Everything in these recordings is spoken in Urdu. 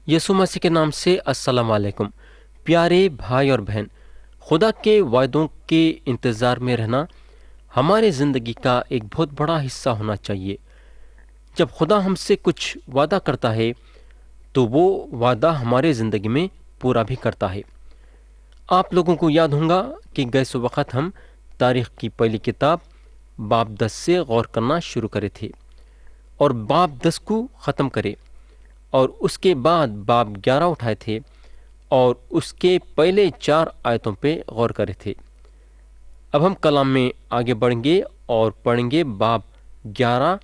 یسوع مسیح کے نام سے السلام علیکم۔ پیارے بھائی اور بہن، خدا کے وعدوں کے انتظار میں رہنا ہمارے زندگی کا ایک بہت بڑا حصہ ہونا چاہیے۔ جب خدا ہم سے کچھ وعدہ کرتا ہے تو وہ وعدہ ہمارے زندگی میں پورا بھی کرتا ہے۔ آپ لوگوں کو یاد ہوگا کہ گئے سو وقت ہم تاریخ کی پہلی کتاب باب 10 سے غور کرنا شروع کرے تھے اور باب 10 کو ختم کرے، اور اس کے بعد باب 11 اٹھائے تھے اور اس کے پہلے 4 آیتوں پہ غور کرے تھے۔ اب ہم کلام میں آگے بڑھیں گے اور پڑھیں گے باب 11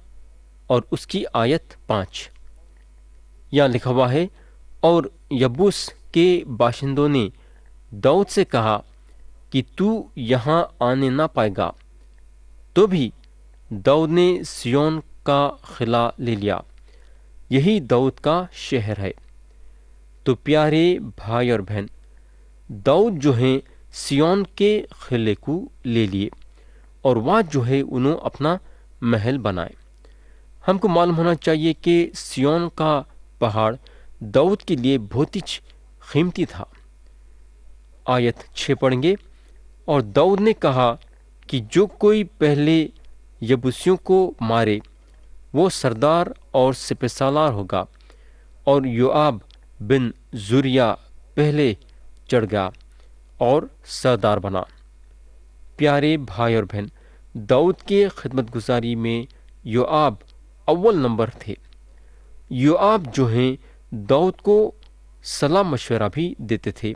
اور اس کی آیت 5۔ یہاں لکھا ہوا ہے، اور یبوس کے باشندوں نے داؤد سے کہا کہ تو یہاں آنے نہ پائے گا، تو بھی داؤد نے سیون کا قلعہ لے لیا، یہی داؤد کا شہر ہے۔ تو پیارے بھائی اور بہن، داؤد جو ہیں سیون کے قلعے کو لے لیے اور وہاں جو ہے انہوں اپنا محل بنائے۔ ہم کو معلوم ہونا چاہیے کہ سیون کا پہاڑ داؤد کے لیے بہت ہی قیمتی تھا۔ آیت 6 پڑھیں گے، اور داؤد نے کہا کہ جو کوئی پہلے یبوسیوں کو مارے وہ سردار اور سپہ سالار ہوگا، اور یوآب بن زوریہ پہلے چڑھ گیا اور سردار بنا۔ پیارے بھائی اور بہن، داؤد کے خدمت گزاری میں یوآب اول نمبر تھے۔ یوآب جو ہیں داؤد کو صلاح مشورہ بھی دیتے تھے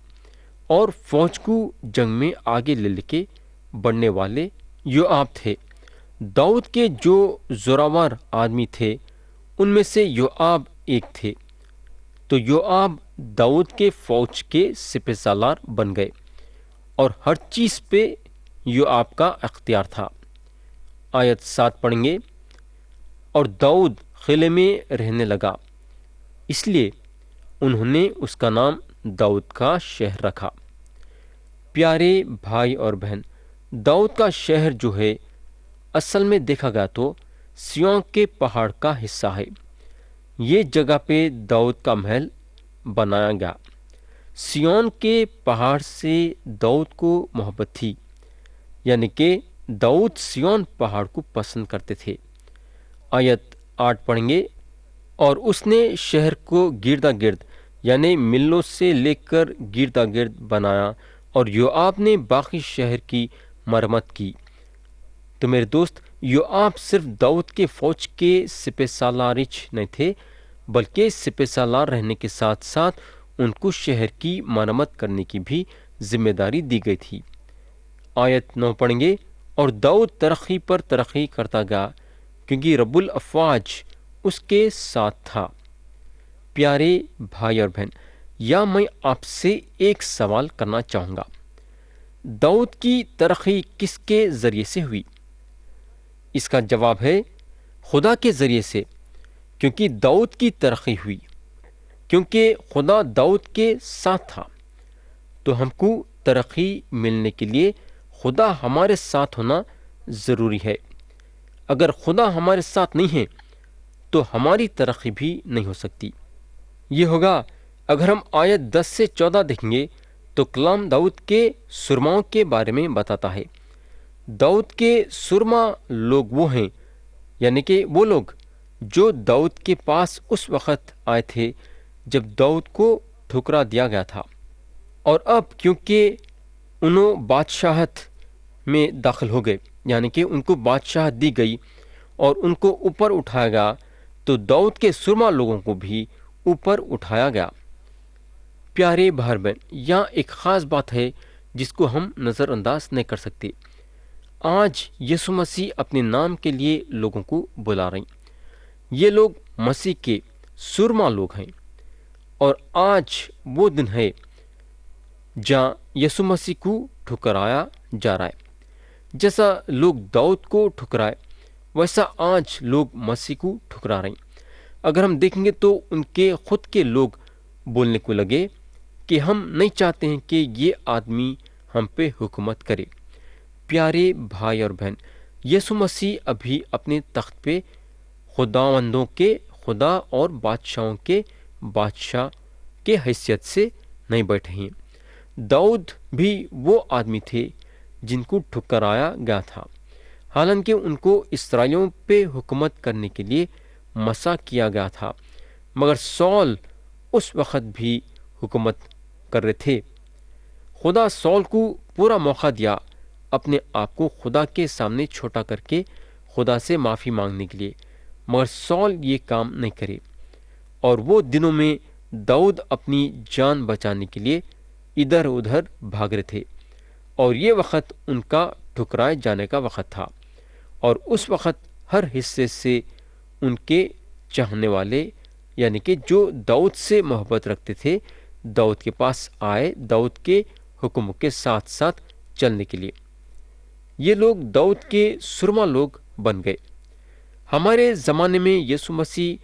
اور فوج کو جنگ میں آگے لے کے بڑھنے والے یوآب تھے۔ داؤد کے جو زوراور آدمی تھے ان میں سے یوآب ایک تھے، تو یوآب داؤد کے فوج کے سپہ سالار بن گئے اور ہر چیز پہ یوآب کا اختیار تھا۔ آیت 7 پڑھیں گے، اور داؤد قلعے میں رہنے لگا، اس لیے انہوں نے اس کا نام داؤد کا شہر رکھا۔ پیارے بھائی اور بہن، داؤد کا شہر جو ہے اصل میں دیکھا گیا تو سیون کے پہاڑ کا حصہ ہے۔ یہ جگہ پہ داؤد کا محل بنایا گیا۔ سیون کے پہاڑ سے داؤد کو محبت تھی، یعنی کہ داؤد سیون پہاڑ کو پسند کرتے تھے۔ آیت 8 پڑھیں گے، اور اس نے شہر کو گردا گرد یعنی ملوں سے لے کر گردا گرد بنایا، اور یوآب نے باقی شہر کی مرمت کی۔ تو میرے دوست، یوآب صرف داؤد کے فوج کے سپہ سالارچ نہیں تھے، بلکہ سپہ سالار رہنے کے ساتھ ساتھ ان کو شہر کی مرمت کرنے کی بھی ذمہ داری دی گئی تھی۔ آیت 9 پڑھیں گے، اور داؤد ترقی پر ترقی کرتا گیا کیونکہ رب الافواج اس کے ساتھ تھا۔ پیارے بھائی اور بہن، یا میں آپ سے ایک سوال کرنا چاہوں گا، داؤد کی ترقی کس کے ذریعے سے ہوئی؟ اس کا جواب ہے خدا کے ذریعے سے، کیونکہ داؤد کی ترقی ہوئی کیونکہ خدا داؤد کے ساتھ تھا۔ تو ہم کو ترقی ملنے کے لیے خدا ہمارے ساتھ ہونا ضروری ہے۔ اگر خدا ہمارے ساتھ نہیں ہے تو ہماری ترقی بھی نہیں ہو سکتی۔ یہ ہوگا اگر ہم آیت 10 سے 14 دیکھیں گے تو کلام داؤد کے سرماؤں کے بارے میں بتاتا ہے۔ داؤد کے سرما لوگ وہ ہیں، یعنی کہ وہ لوگ جو داؤد کے پاس اس وقت آئے تھے جب داؤد کو ٹھکرا دیا گیا تھا، اور اب کیونکہ انہوں بادشاہت میں داخل ہو گئے، یعنی کہ ان کو بادشاہت دی گئی اور ان کو اوپر اٹھایا گیا، تو داؤد کے سرما لوگوں کو بھی اوپر اٹھایا گیا۔ پیارے بھائی بہن، یہاں ایک خاص بات ہے جس کو ہم نظر انداز نہیں کر سکتے۔ آج یسوع مسیح اپنے نام کے لیے لوگوں کو بلا رہے ہیں۔ یہ لوگ مسیح کے سرما لوگ ہیں، اور آج وہ دن ہے جہاں یسوع مسیح کو ٹھکرایا جا رہا ہے۔ جیسا لوگ داؤد کو ٹھکرائے ویسا آج لوگ مسیح کو ٹھکرا رہے ہیں۔ اگر ہم دیکھیں گے تو ان کے خود کے لوگ بولنے کو لگے کہ ہم نہیں چاہتے ہیں کہ یہ آدمی ہم پہ حکومت کرے۔ پیارے بھائی اور بہن، یسوع مسیح ابھی اپنے تخت پہ خداوندوں کے خدا اور بادشاہوں کے بادشاہ کے حیثیت سے نہیں بیٹھے ہیں۔ داؤد بھی وہ آدمی تھے جن کو ٹھکرایا گیا تھا، حالانکہ ان کو اسرائیلیوں پہ حکومت کرنے کے لیے مسا کیا گیا تھا، مگر سول اس وقت بھی حکومت کر رہے تھے۔ خدا سول کو پورا موقع دیا اپنے آپ کو خدا کے سامنے چھوٹا کر کے خدا سے معافی مانگنے کے لیے، مگر سول یہ کام نہیں کرے، اور وہ دنوں میں داؤد اپنی جان بچانے کے لیے ادھر ادھر بھاگ رہے تھے، اور یہ وقت ان کا ٹھکرائے جانے کا وقت تھا، اور اس وقت ہر حصے سے ان کے چاہنے والے یعنی کہ جو داؤد سے محبت رکھتے تھے داؤد کے پاس آئے داؤد کے حکم کے ساتھ ساتھ چلنے کے لیے۔ یہ لوگ داؤد کے سرما لوگ بن گئے۔ ہمارے زمانے میں یسوع مسیح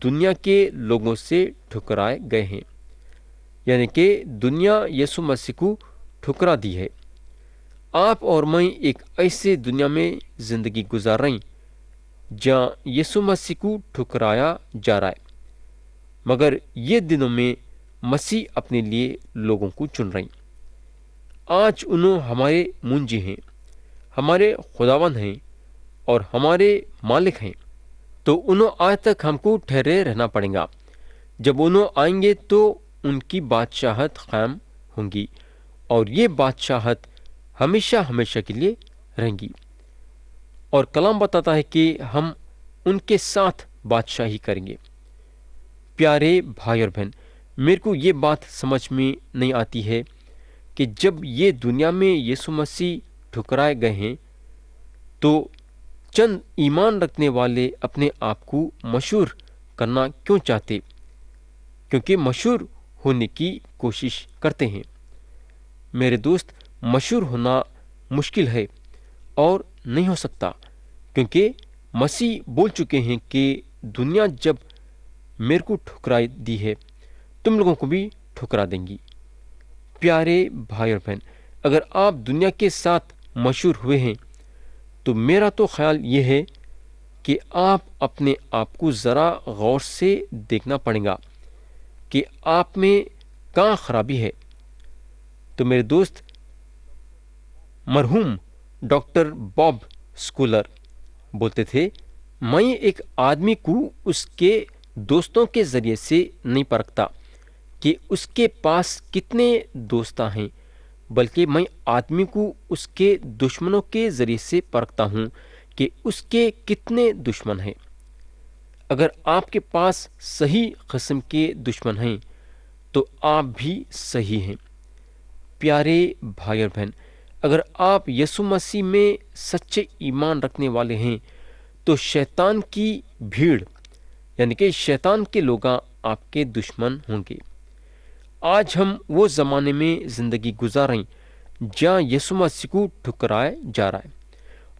دنیا کے لوگوں سے ٹھکرائے گئے ہیں، یعنی کہ دنیا یسوع مسیح کو ٹھکرا دی ہے۔ آپ اور میں ایک ایسے دنیا میں زندگی گزار رہے ہیں جہاں یسوع مسیح کو ٹھکرایا جا رہا ہے، مگر یہ دنوں میں مسیح اپنے لیے لوگوں کو چن رہے ہیں۔ آج انہوں ہمارے منجی ہیں، ہمارے خداوند ہیں اور ہمارے مالک ہیں، تو انہوں آج تک ہم کو ٹھہرے رہنا پڑے گا۔ جب انہوں آئیں گے تو ان کی بادشاہت قائم ہوں گی، اور یہ بادشاہت ہمیشہ ہمیشہ کے لیے رہیں گی، اور کلام بتاتا ہے کہ ہم ان کے ساتھ بادشاہی کریں گے۔ پیارے بھائی اور بہن، میرے کو یہ بات سمجھ میں نہیں آتی ہے کہ جب یہ دنیا میں یسوع مسیح ٹھکرائے گئے ہیں تو چند ایمان رکھنے والے اپنے آپ کو مشہور کرنا کیوں چاہتے؟ کیونکہ مشہور ہونے کی کوشش کرتے ہیں۔ میرے دوست، مشہور ہونا مشکل ہے اور نہیں ہو سکتا، کیونکہ مسیح بول چکے ہیں کہ دنیا جب میرے کو ٹھکرائی دی ہے تم لوگوں کو بھی ٹھکرا دیں گی۔ پیارے بھائی اور بہن، اگر آپ دنیا کے ساتھ مشہور ہوئے ہیں تو میرا تو خیال یہ ہے کہ آپ اپنے آپ کو ذرا غور سے دیکھنا پڑے گا کہ آپ میں کہاں خرابی ہے۔ تو میرے دوست، مرحوم ڈاکٹر باب اسکولر بولتے تھے، میں ایک آدمی کو اس کے دوستوں کے ذریعے سے نہیں پرکھتا کہ اس کے پاس کتنے دوست ہیں، بلکہ میں آدمی کو اس کے دشمنوں کے ذریعے سے پرکھتا ہوں کہ اس کے کتنے دشمن ہیں۔ اگر آپ کے پاس صحیح قسم کے دشمن ہیں تو آپ بھی صحیح ہیں۔ پیارے بھائی اور بہن، اگر آپ یسوع مسیح میں سچے ایمان رکھنے والے ہیں تو شیطان کی بھیڑ یعنی کہ شیطان کے لوگ آپ کے دشمن ہوں گے۔ آج ہم وہ زمانے میں زندگی گزار رہے ہیں جہاں یسوع مسیح کو ٹھکرایا جا رہا ہے،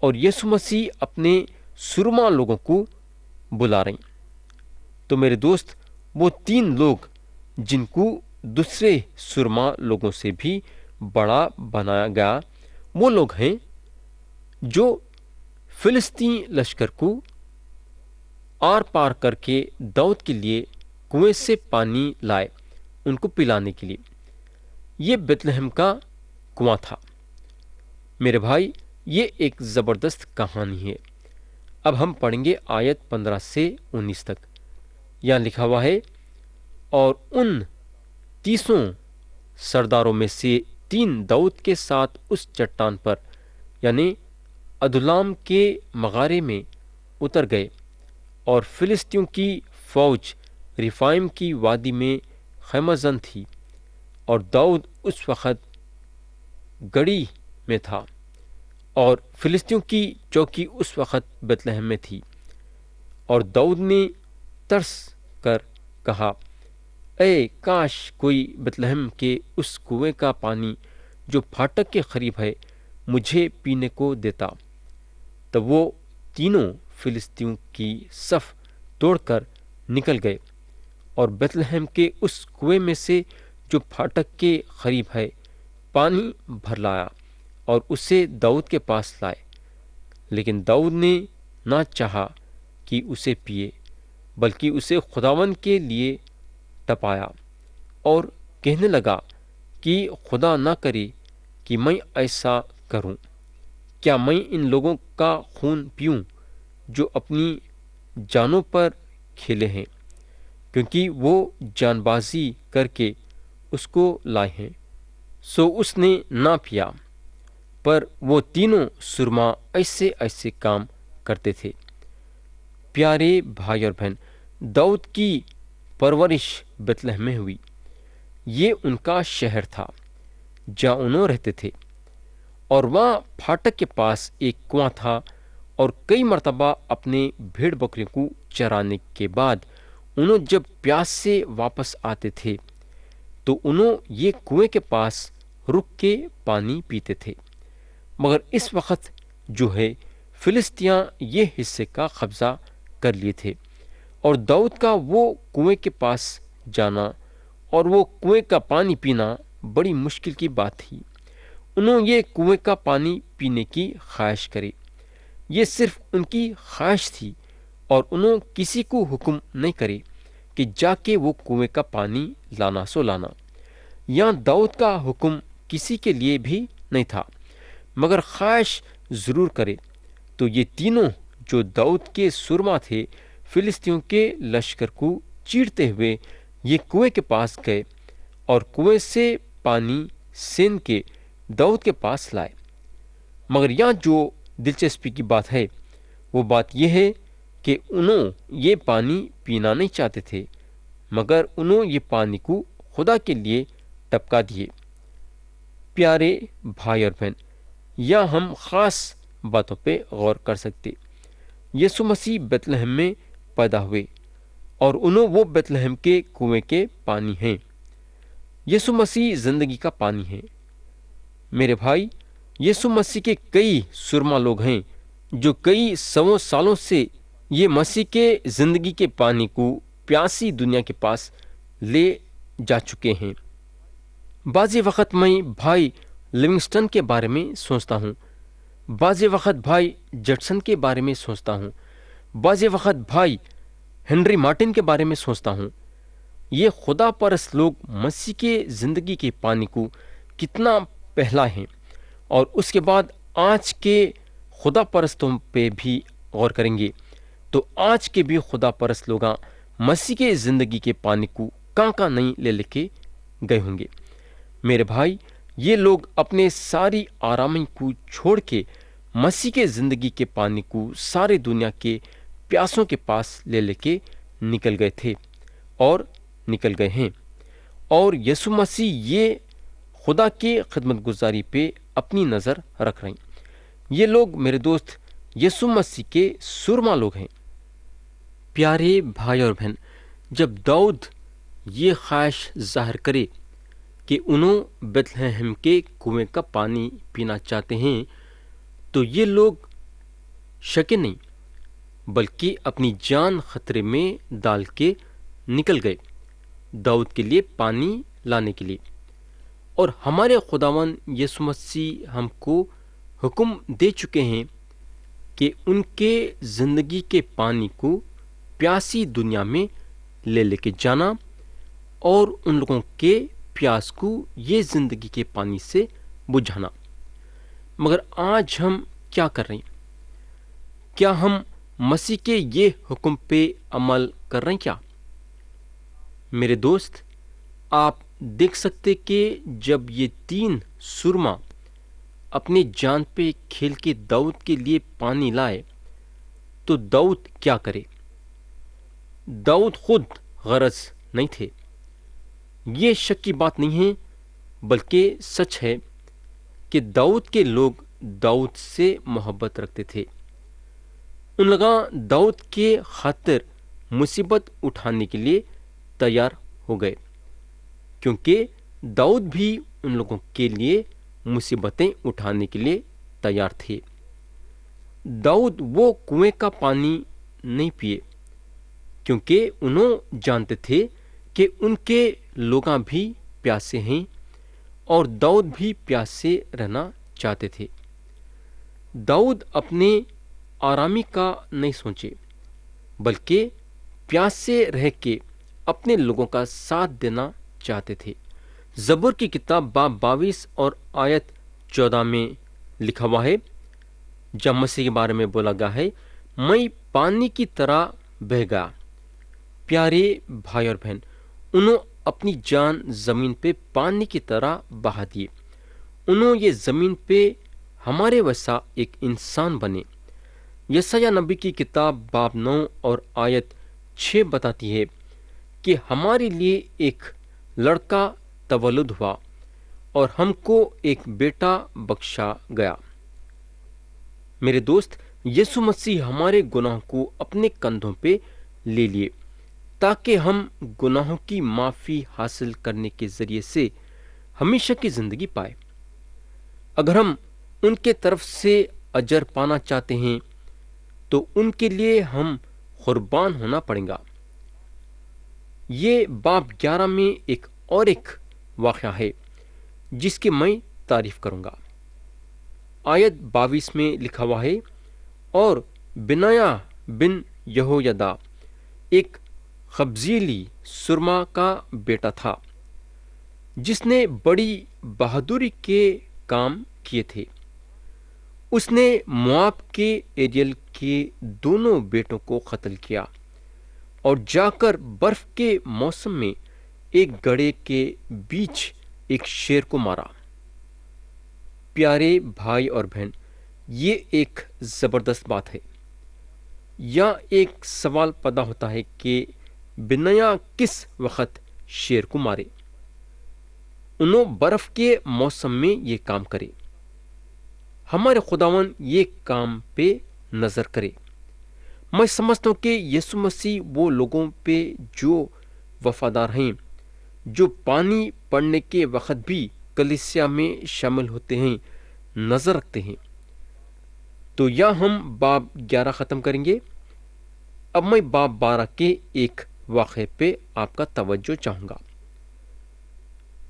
اور یسوع مسیح اپنے سرما لوگوں کو بلا رہے ہیں۔ تو میرے دوست، وہ 3 لوگ جن کو دوسرے سرما لوگوں سے بھی بڑا بنایا گیا، وہ لوگ ہیں جو فلسطین لشکر کو آر پار کر کے داؤد کے لیے کنویں سے پانی لائے ان کو پلانے کے لیے۔ یہ بیت لحم کا کنواں تھا۔ میرے بھائی، یہ ایک زبردست کہانی ہے۔ اب ہم پڑھیں گے آیت 15 سے 19 تک۔ یہاں لکھا ہوا ہے، اور ان 30 سرداروں میں سے 3 داؤد کے ساتھ اس چٹان پر یعنی ادولام کے مغارے میں اتر گئے، اور فلسطینیوں کی فوج ریفائم کی وادی میں خیمہ زن تھی، اور داؤد اس وقت گڑھی میں تھا، اور فلسطینیوں کی چوکی اس وقت بیت لحم میں تھی۔ اور داؤد نے ترس کر کہا، اے کاش کوئی بیت لحم کے اس کنویں کا پانی جو پھاٹک کے قریب ہے مجھے پینے کو دیتا۔ تب وہ تینوں فلسطینیوں کی صف توڑ کر نکل گئے، اور بیت لحم کے اس کنویں میں سے جو پھاٹک کے قریب ہے پانی بھر لایا، اور اسے داؤد کے پاس لائے۔ لیکن داؤد نے نہ چاہا کہ اسے پیے، بلکہ اسے خداوند کے لیے ٹپایا، اور کہنے لگا کہ خدا نہ کرے کہ میں ایسا کروں، کیا میں ان لوگوں کا خون پیوں جو اپنی جانوں پر کھیلے ہیں، کیونکہ وہ جان بازی کر کے اس کو لائے ہیں۔ سو اس نے نہ پیا، پر وہ تینوں سرما ایسے ایسے کام کرتے تھے۔ پیارے بھائی اور بہن، داؤد کی پرورش بیت لحم میں ہوئی۔ یہ ان کا شہر تھا جہاں انہوں رہتے تھے، اور وہاں پھاٹک کے پاس ایک کنواں تھا، اور کئی مرتبہ اپنے بھیڑ بکریوں کو چرانے کے بعد انہوں جب پیاس سے واپس آتے تھے تو انہوں یہ کنویں کے پاس رک کے پانی پیتے تھے۔ مگر اس وقت جو ہے فلسطیاں یہ حصے کا قبضہ کر لیے تھے، اور داؤد کا وہ کنویں کے پاس جانا اور وہ کنویں کا پانی پینا بڑی مشکل کی بات تھی۔ انہوں یہ کنویں کا پانی پینے کی خواہش کرے، یہ صرف ان کی خواہش تھی، اور انہوں کسی کو حکم نہیں کرے کہ جا کے وہ کنویں کا پانی لانا سو لانا۔ یہاں داؤد کا حکم کسی کے لیے بھی نہیں تھا، مگر خواہش ضرور کرے۔ تو یہ تینوں جو داؤد کے سرما تھے، فلسطینیوں کے لشکر کو چیرتے ہوئے یہ کنویں کے پاس گئے اور کنویں سے پانی سین کے داؤد کے پاس لائے۔ مگر یہاں جو دلچسپی کی بات ہے وہ بات یہ ہے کہ انہوں یہ پانی پینا نہیں چاہتے تھے، مگر انہوں یہ پانی کو خدا کے لیے ٹپکا دیے۔ پیارے بھائی اور بہن، یا ہم خاص باتوں پہ غور کر سکتے۔ یسوع مسیح بیت لحم میں پیدا ہوئے، اور انہوں وہ بیت لحم کے کنویں کے پانی ہیں۔ یسوع مسیح زندگی کا پانی ہے۔ میرے بھائی، یسوع مسیح کے کئی سرما لوگ ہیں جو کئی سو سالوں سے یہ مسیح کے زندگی کے پانی کو پیاسی دنیا کے پاس لے جا چکے ہیں۔ بعض وقت میں بھائی لیونگسٹن کے بارے میں سوچتا ہوں، بعض وقت بھائی جٹسن کے بارے میں سوچتا ہوں، بعض وقت بھائی ہنری مارٹن کے بارے میں سوچتا ہوں۔ یہ خدا پرست لوگ مسیح کے زندگی کے پانی کو کتنا پہلا ہیں، اور اس کے بعد آج کے خدا پرستوں پہ بھی غور کریں گے تو آج کے بھی خدا پرست لوگ مسیح کے زندگی کے پانی کو کہاں نہیں لے کے گئے ہوں گے۔ میرے بھائی، یہ لوگ اپنے ساری آرامی کو چھوڑ کے مسیح کے زندگی کے پانی کو سارے دنیا کے پیاسوں کے پاس لے کے نکل گئے تھے اور نکل گئے ہیں، اور یسوع مسیح یہ خدا کے خدمت گزاری پہ اپنی نظر رکھ رہے ہیں۔ یہ لوگ میرے دوست یسوع مسیح کے سرما لوگ ہیں۔ پیارے بھائی اور بہن، جب داؤد یہ خواہش ظاہر کرے کہ انہوں بیت لحم کے کنویں کا پانی پینا چاہتے ہیں تو یہ لوگ شکے نہیں بلکہ اپنی جان خطرے میں ڈال کے نکل گئے داؤد کے لیے پانی لانے کے لیے۔ اور ہمارے خداوند یسوع مسیح ہم کو حکم دے چکے ہیں کہ ان کے زندگی کے پانی کو پیاسی دنیا میں لے کے جانا اور ان لوگوں کے پیاس کو یہ زندگی کے پانی سے بجھانا۔ مگر آج ہم کیا کر رہے ہیں؟ کیا ہم مسیح کے یہ حکم پہ عمل کر رہے ہیں کیا؟ میرے دوست، آپ دیکھ سکتے کہ جب یہ تین سرما اپنی جان پہ کھیل کے داؤد کے لیے پانی لائے تو داؤد کیا کرے؟ داؤد خود غرض نہیں تھے۔ یہ شک کی بات نہیں ہے بلکہ سچ ہے کہ داؤد کے لوگ داؤد سے محبت رکھتے تھے۔ ان لوگاں داؤد کے خاطر مصیبت اٹھانے کے لیے تیار ہو گئے، کیونکہ داؤد بھی ان لوگوں کے لیے مصیبتیں اٹھانے کے لیے تیار تھے۔ داؤد وہ کنویں کا پانی نہیں پیے کیونکہ انہوں جانتے تھے کہ ان کے لوگاں بھی پیاسے ہیں اور داؤد بھی پیاسے رہنا چاہتے تھے۔ داؤد اپنے آرامی کا نہیں سوچے بلکہ پیاسے رہ کے اپنے لوگوں کا ساتھ دینا چاہتے تھے۔ زبور کی کتاب باب 22 اور آیت 14 میں لکھا ہوا ہے، جب مسیح کے بارے میں بولا گیا ہے، میں پانی کی طرح بہہ گیا۔ پیارے بھائی اور بہن، انہوں اپنی جان زمین پہ پانی کی طرح بہا دیے۔ انہوں یہ زمین پہ ہمارے ویسا ایک انسان بنے۔ یسایہ نبی کی کتاب باب 9 اور آیت 6 بتاتی ہے کہ ہمارے لیے ایک لڑکا تولد ہوا اور ہم کو ایک بیٹا بخشا گیا۔ میرے دوست، یسوع مسیح ہمارے گناہوں کو اپنے کندھوں پہ لے لیے تاکہ ہم گناہوں کی معافی حاصل کرنے کے ذریعے سے ہمیشہ کی زندگی پائے۔ اگر ہم ان کے طرف سے اجر پانا چاہتے ہیں تو ان کے لیے ہم قربان ہونا پڑے گا۔ یہ باب 11 میں ایک واقعہ ہے جس کی میں تعریف کروں گا۔ آیت 22 میں لکھا ہوا ہے، اور بنایا بن یہویدا ایک قبضیلی سرما کا بیٹا تھا جس نے بڑی بہادری کے کام کیے تھے۔ اس نے مواب کے ایریل کے دونوں بیٹوں کو قتل کیا اور جا کر برف کے موسم میں ایک گڑھے کے بیچ ایک شیر کو مارا۔ پیارے بھائی اور بہن، یہ ایک زبردست بات ہے۔ یا ایک سوال پیدا ہوتا ہے کہ بنیا کس وقت شیر کو مارے؟ انہوں برف کے موسم میں یہ کام کرے۔ ہمارے خداوند یہ کام پہ نظر کرے۔ میں سمجھتا ہوں کہ یسوع مسیح وہ لوگوں پہ جو وفادار ہیں، جو پانی پڑنے کے وقت بھی کلیسیا میں شامل ہوتے ہیں، نظر رکھتے ہیں۔ تو یا ہم باب 11 ختم کریں گے۔ اب میں باب 12 کے ایک واقعے پہ آپ کا توجہ چاہوں گا۔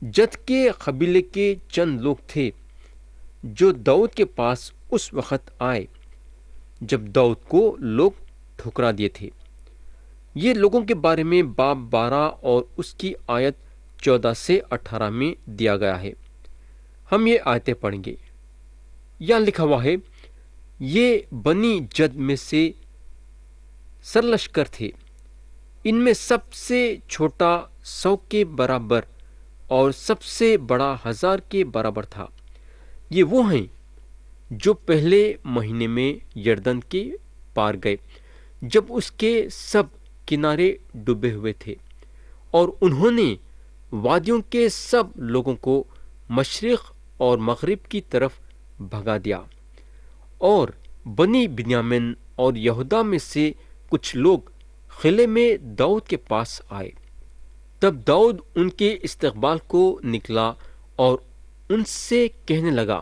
جد کے قبیلے کے چند لوگ تھے جو داؤد کے پاس اس وقت آئے جب داؤد کو لوگ ٹھکرا دیے تھے۔ یہ لوگوں کے بارے میں باب 12 اور اس کی آیت 14 سے 18 میں دیا گیا ہے۔ ہم یہ آیتیں پڑھیں گے۔ یہاں لکھا ہوا ہے، یہ بنی جد میں سے سرلشکر تھے، ان میں سب سے چھوٹا 100 کے برابر اور سب سے بڑا 1000 کے برابر تھا۔ یہ وہ ہیں جو پہلے مہینے میں یردن کے پار گئے جب اس کے سب کنارے ڈوبے ہوئے تھے، اور انہوں نے وادیوں کے سب لوگوں کو مشرق اور مغرب کی طرف بھگا دیا۔ اور بنی بنیامین اور یہودا میں سے کچھ لوگ قلعے میں داؤد کے پاس آئے۔ تب داؤد ان کے استقبال کو نکلا اور ان سے کہنے لگا،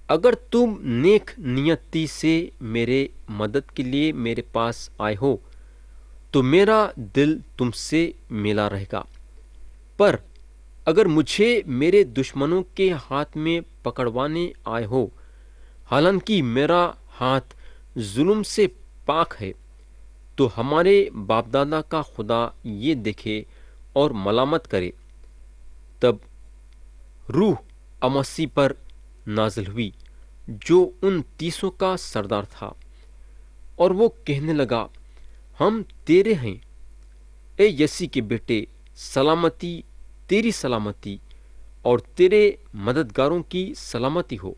اگر تم نیک نیتی سے میرے مدد کے لیے میرے پاس آئے ہو تو میرا دل تم سے ملا رہے گا، پر اگر مجھے میرے دشمنوں کے ہاتھ میں پکڑوانے آئے ہو، حالانکہ میرا ہاتھ ظلم سے پاک ہے، تو ہمارے باپ دادا کا خدا یہ دیکھے اور ملامت کرے۔ تب روح امسی پر نازل ہوئی جو ان 30 کا سردار تھا، اور وہ کہنے لگا، ہم تیرے ہیں اے یسی کے بیٹے، سلامتی، تیری سلامتی اور تیرے مددگاروں کی سلامتی ہو،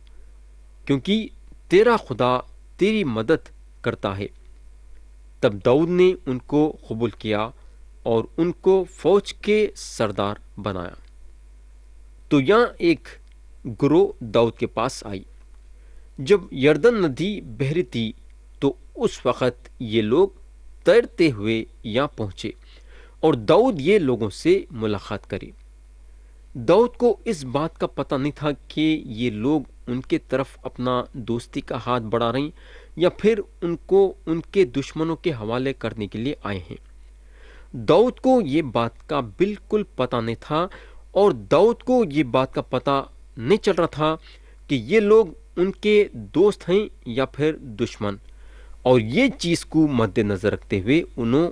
کیونکہ تیرا خدا تیری مدد کرتا ہے۔ تب داؤد نے ان کو قبول کیا اور ان کو فوج کے سردار بنایا۔ تو یہاں ایک گروہ داؤد کے پاس آئی۔ جب یردن ندی بہہ رہی تھی تو اس وقت یہ لوگ تیرتے ہوئے یہاں پہنچے اور داؤد یہ لوگوں سے ملاقات کری۔ داؤد کو اس بات کا پتہ نہیں تھا کہ یہ لوگ ان کے طرف اپنا دوستی کا ہاتھ بڑھا رہے ہیں یا پھر ان کو ان کے دشمنوں کے حوالے کرنے کے لیے آئے ہیں۔ داؤد کو یہ بات کا بالکل پتہ نہیں تھا، اور داؤد کو یہ بات کا پتہ نہیں چل رہا تھا کہ یہ لوگ ان کے دوست ہیں یا پھر دشمن، اور یہ چیز کو مد نظر رکھتے ہوئے انہوں